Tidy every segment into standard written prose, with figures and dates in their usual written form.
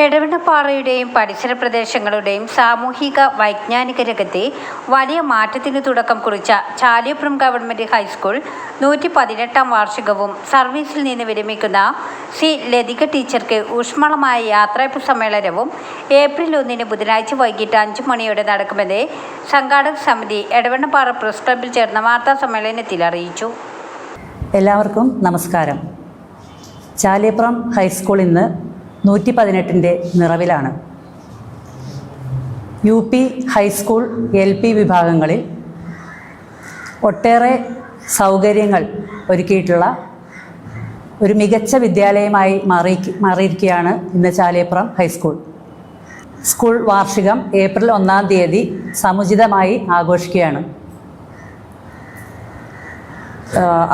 എടവണ്ണപ്പാറയുടെയും പരിസര പ്രദേശങ്ങളുടെയും സാമൂഹിക വൈജ്ഞാനിക രംഗത്തെ വലിയ മാറ്റത്തിന് തുടക്കം കുറിച്ച ചാലിയപ്പുറം ഗവൺമെൻറ് ഹൈസ്കൂൾ 118ാം വാർഷികവും സർവീസിൽ നിന്ന് വിരമിക്കുന്ന സി ലതിക ടീച്ചർക്ക് ഊഷ്മളമായ യാത്രയപ്പ് സമ്മേളനവും ഏപ്രിൽ 1 ബുധനാഴ്ച വൈകിട്ട് 5 മണിയോടെ നടക്കുമെന്ന് സംഘാടക സമിതി എടവണ്ണപ്പാറ പ്രസ് ക്ലബ്ബിൽ ചേർന്ന വാർത്താ സമ്മേളനത്തിൽ അറിയിച്ചു. എല്ലാവർക്കും നമസ്കാരം. ചാലിയപ്പുറം ഹൈസ്കൂൾ ഇന്ന് 118ൻ്റെ നിറവിലാണ്. UP ഹൈസ്കൂൾ LP വിഭാഗങ്ങളിൽ ഒട്ടേറെ സൗകര്യങ്ങൾ ഒരുക്കിയിട്ടുള്ള ഒരു മികച്ച വിദ്യാലയമായി മാറിയിരിക്കുകയാണ് ഇന്ന് ചാലിയപ്പുറം ഹൈസ്കൂൾ. സ്കൂൾ വാർഷികം ഏപ്രിൽ 1-ാം തീയതി സമുചിതമായി ആഘോഷിക്കുകയാണ്.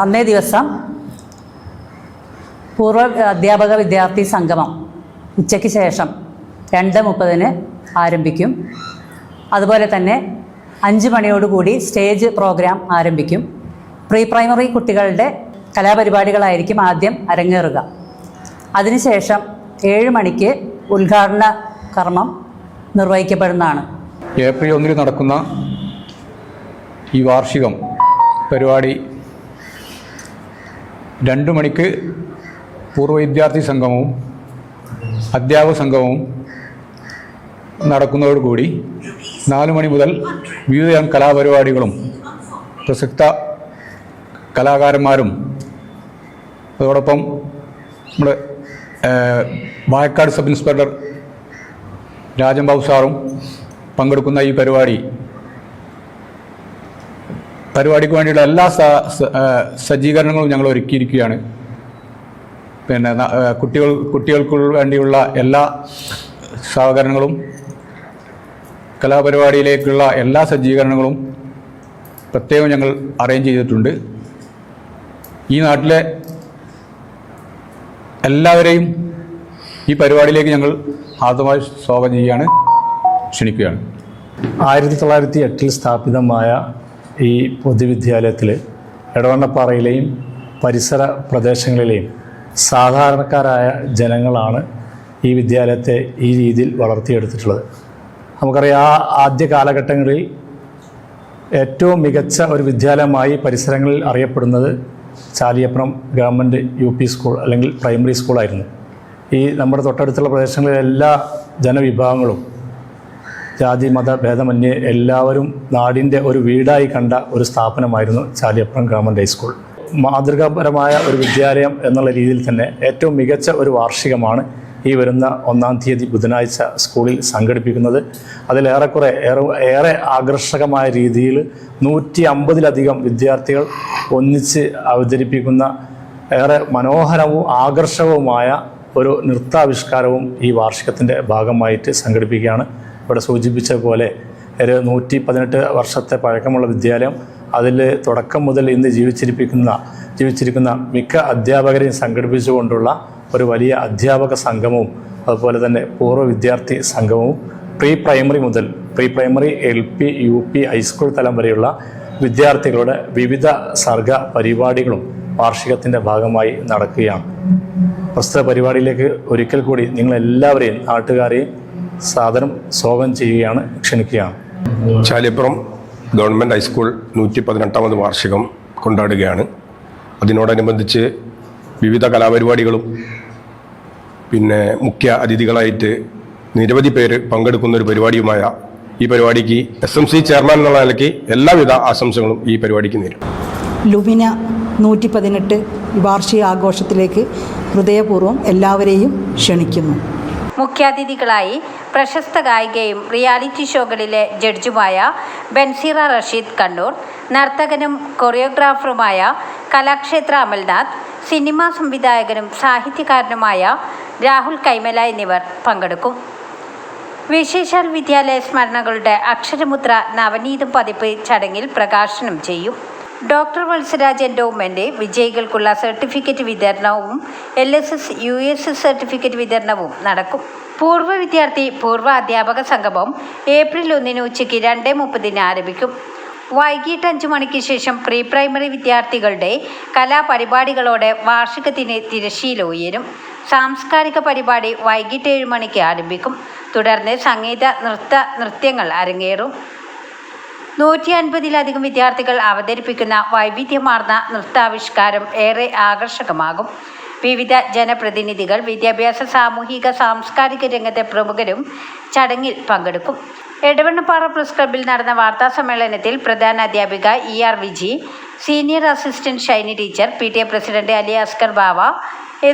അന്നേ ദിവസം പൂർവ്വ അധ്യാപക വിദ്യാർത്ഥി സംഗമം ഉച്ചയ്ക്ക് ശേഷം 2:30 ആരംഭിക്കും. അതുപോലെ തന്നെ 5 മണിയോടുകൂടി സ്റ്റേജ് പ്രോഗ്രാം ആരംഭിക്കും. പ്രീ പ്രൈമറി കുട്ടികളുടെ കലാപരിപാടികളായിരിക്കും ആദ്യം അരങ്ങേറുക. അതിനുശേഷം 7 മണിക്ക് ഉദ്ഘാടന കർമ്മം നിർവഹിക്കപ്പെടുന്നതാണ്. ഏപ്രിൽ 1 നടക്കുന്ന ഈ വാർഷികം പരിപാടി 2 മണിക്ക് പൂർവ്വ വിദ്യാർത്ഥി സംഗമവും അധ്യാപക സംഗമവും നടക്കുന്നതോടുകൂടി 4 മണി മുതൽ വിവിധ കലാപരിപാടികളും പ്രസക്ത കലാകാരന്മാരും അതോടൊപ്പം നമ്മുടെ വായക്കാട് സബ് ഇൻസ്പെക്ടർ രാജൻബാബു സാറും പങ്കെടുക്കുന്ന ഈ പരിപാടിക്ക് വേണ്ടിയുള്ള എല്ലാ സജ്ജീകരണങ്ങളും ഞങ്ങൾ ഒരുക്കിയിരിക്കുകയാണ്. പിന്നെ കുട്ടികൾക്ക് വേണ്ടിയുള്ള എല്ലാ സഹകരണങ്ങളും കലാപരിപാടിയിലേക്കുള്ള എല്ലാ സജ്ജീകരണങ്ങളും പ്രത്യേകം ഞങ്ങൾ അറേഞ്ച് ചെയ്തിട്ടുണ്ട്. ഈ നാട്ടിലെ എല്ലാവരെയും ഈ പരിപാടിയിലേക്ക് ഞങ്ങൾ ആദ്യമായി സ്വാഗതം ചെയ്യുകയാണ്, ക്ഷണിക്കുകയാണ്. 1908 സ്ഥാപിതമായ ഈ പൊതുവിദ്യാലയത്തിൽ എടവണ്ണപ്പാറയിലെയും പരിസര പ്രദേശങ്ങളിലെയും സാധാരണക്കാരായ ജനങ്ങളാണ് ഈ വിദ്യാലയത്തെ ഈ രീതിയിൽ വളർത്തിയെടുത്തിട്ടുള്ളത്. നമുക്കറിയാം, ആദ്യ കാലഘട്ടങ്ങളിൽ ഏറ്റവും മികച്ച ഒരു വിദ്യാലയമായി പരിസരങ്ങളിൽ അറിയപ്പെടുന്നത് ചാലിയപ്പുറം ഗവൺമെൻറ് UP സ്കൂൾ അല്ലെങ്കിൽ പ്രൈമറി സ്കൂളായിരുന്നു. ഈ നമ്മുടെ തൊട്ടടുത്തുള്ള പ്രദേശങ്ങളിലെ എല്ലാ ജനവിഭാഗങ്ങളും ജാതി മത ഭേദമന്യേ എല്ലാവരും നാടിൻ്റെ ഒരു വീടായി കണ്ട ഒരു സ്ഥാപനമായിരുന്നു ചാലിയപ്പുറം ഗവൺമെൻറ് ഹൈസ്കൂൾ. മാതൃകാപരമായ ഒരു വിദ്യാലയം എന്നുള്ള രീതിയിൽ തന്നെ ഏറ്റവും മികച്ച ഒരു വാർഷികമാണ് ഈ വരുന്ന 1-ാം തീയതി ബുധനാഴ്ച സ്കൂളിൽ സംഘടിപ്പിക്കുന്നത്. ഏറെ ആകർഷകമായ രീതിയിൽ 150-ലധികം വിദ്യാർത്ഥികൾ ഒന്നിച്ച് അവതരിപ്പിക്കുന്ന ഏറെ മനോഹരവും ആകർഷകവുമായ ഒരു നൃത്താവിഷ്കാരവും ഈ വാർഷികത്തിൻ്റെ ഭാഗമായിട്ട് സംഘടിപ്പിക്കുകയാണ്. ഇവിടെ സൂചിപ്പിച്ച പോലെ ഒരു 118 വർഷത്തെ പഴക്കമുള്ള വിദ്യാലയം, അതിൽ തുടക്കം മുതൽ ഇന്ന് ജീവിച്ചിരിക്കുന്ന മിക്ക അധ്യാപകരെയും സംഘടിപ്പിച്ചുകൊണ്ടുള്ള ഒരു വലിയ അധ്യാപക സംഗമവും അതുപോലെ തന്നെ പൂർവ്വ വിദ്യാർത്ഥി സംഗമവും pre primary LP UP high school തലം വരെയുള്ള വിദ്യാർത്ഥികളുടെ വിവിധ സർഗ പരിപാടികളും വാർഷികത്തിൻ്റെ ഭാഗമായി നടക്കുകയാണ്. പ്രസ്തുത പരിപാടിയിലേക്ക് ഒരിക്കൽ കൂടി നിങ്ങളെല്ലാവരെയും നാട്ടുകാരെയും സാദരം സ്വാഗതം ചെയ്യുകയാണ്, ക്ഷണിക്കുകയാണ്. ചാലിയപ്പുറം ഗവൺമെൻറ് ഹൈസ്കൂൾ 118ാമത് വാർഷികം കൊണ്ടാടുകയാണ്. അതിനോടനുബന്ധിച്ച് വിവിധ കലാപരിപാടികളും പിന്നെ മുഖ്യ അതിഥികളായിട്ട് നിരവധി പേര് പങ്കെടുക്കുന്ന ഒരു പരിപാടിയുമായ ഈ പരിപാടിക്ക് SMC ചെയർമാൻ എന്നുള്ള നിലയ്ക്ക് എല്ലാവിധ ആശംസകളും ഈ പരിപാടിക്ക് നേരും. ലുമിന 118 വാർഷികാഘോഷത്തിലേക്ക് ഹൃദയപൂർവ്വം എല്ലാവരെയും ക്ഷണിക്കുന്നു. മുഖ്യാതിഥികളായി പ്രശസ്ത ഗായികയും റിയാലിറ്റി ഷോകളിലെ ജഡ്ജുമായ ബൻസീറ റഷീദ് കണ്ണൂർ, നർത്തകനും കൊറിയോഗ്രാഫറുമായ കലാക്ഷേത്ര അമൽനാഥ്, സിനിമാ സംവിധായകനും സാഹിത്യകാരനുമായ രാഹുൽ കൈമല എന്നിവർ പങ്കെടുക്കും. വിശേഷാൽ വിദ്യാലയ സ്മരണകളുടെ അക്ഷരമുദ്ര നവനീതം പതിപ്പ് ചടങ്ങിൽ പ്രകാശനം ചെയ്യും. ഡോക്ടർ വത്സരാജ് എൻഡോവ്മെൻ്റ് വിജയികൾക്കുള്ള സർട്ടിഫിക്കറ്റ് വിതരണവും LSS USS സർട്ടിഫിക്കറ്റ് വിതരണവും നടക്കും. പൂർവ്വ വിദ്യാർത്ഥി പൂർവ്വ അധ്യാപക സംഗമം ഏപ്രിൽ 1 ഉച്ചയ്ക്ക് 2:30 ആരംഭിക്കും. വൈകിട്ട് 5 മണിക്ക് ശേഷം പ്രീ പ്രൈമറി വിദ്യാർത്ഥികളുടെ കലാപരിപാടികളോടെ വാർഷികത്തിന് തിരശ്ശീല ഉയരും. സാംസ്കാരിക പരിപാടി വൈകിട്ട് 7 മണിക്ക് ആരംഭിക്കും. തുടർന്ന് സംഗീത നൃത്യങ്ങൾ അരങ്ങേറും. 150-ലധികം വിദ്യാർത്ഥികൾ അവതരിപ്പിക്കുന്ന വൈവിധ്യമാർന്ന നൃത്താവിഷ്കാരം ഏറെ ആകർഷകമാകും. വിവിധ ജനപ്രതിനിധികൾ, വിദ്യാഭ്യാസ, സാമൂഹിക, സാംസ്കാരിക രംഗത്തെ പ്രമുഖരും ചടങ്ങിൽ പങ്കെടുക്കും. എടവണ്ണപ്പാറ പ്രസ് ക്ലബ്ബിൽ നടന്ന വാർത്താ സമ്മേളനത്തിൽ പ്രധാന അധ്യാപിക ER Viji, senior assistant Shiny teacher, PTA president Ali Askar Bava,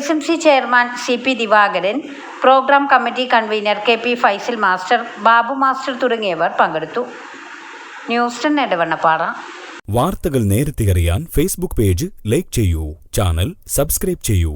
SMC chairman CP Divakaran, programme committee convener KP Faisal master, Babu master തുടങ്ങിയവർ പങ്കെടുത്തു. ന്യൂസ് 10 എടവണ്ണപ്പാറ. വാർത്തകൾ നേരത്തെ അറിയാൻ ഫേസ്ബുക്ക് പേജ് ലൈക്ക് ചെയ്യൂ, ചാനൽ സബ്സ്ക്രൈബ് ചെയ്യൂ.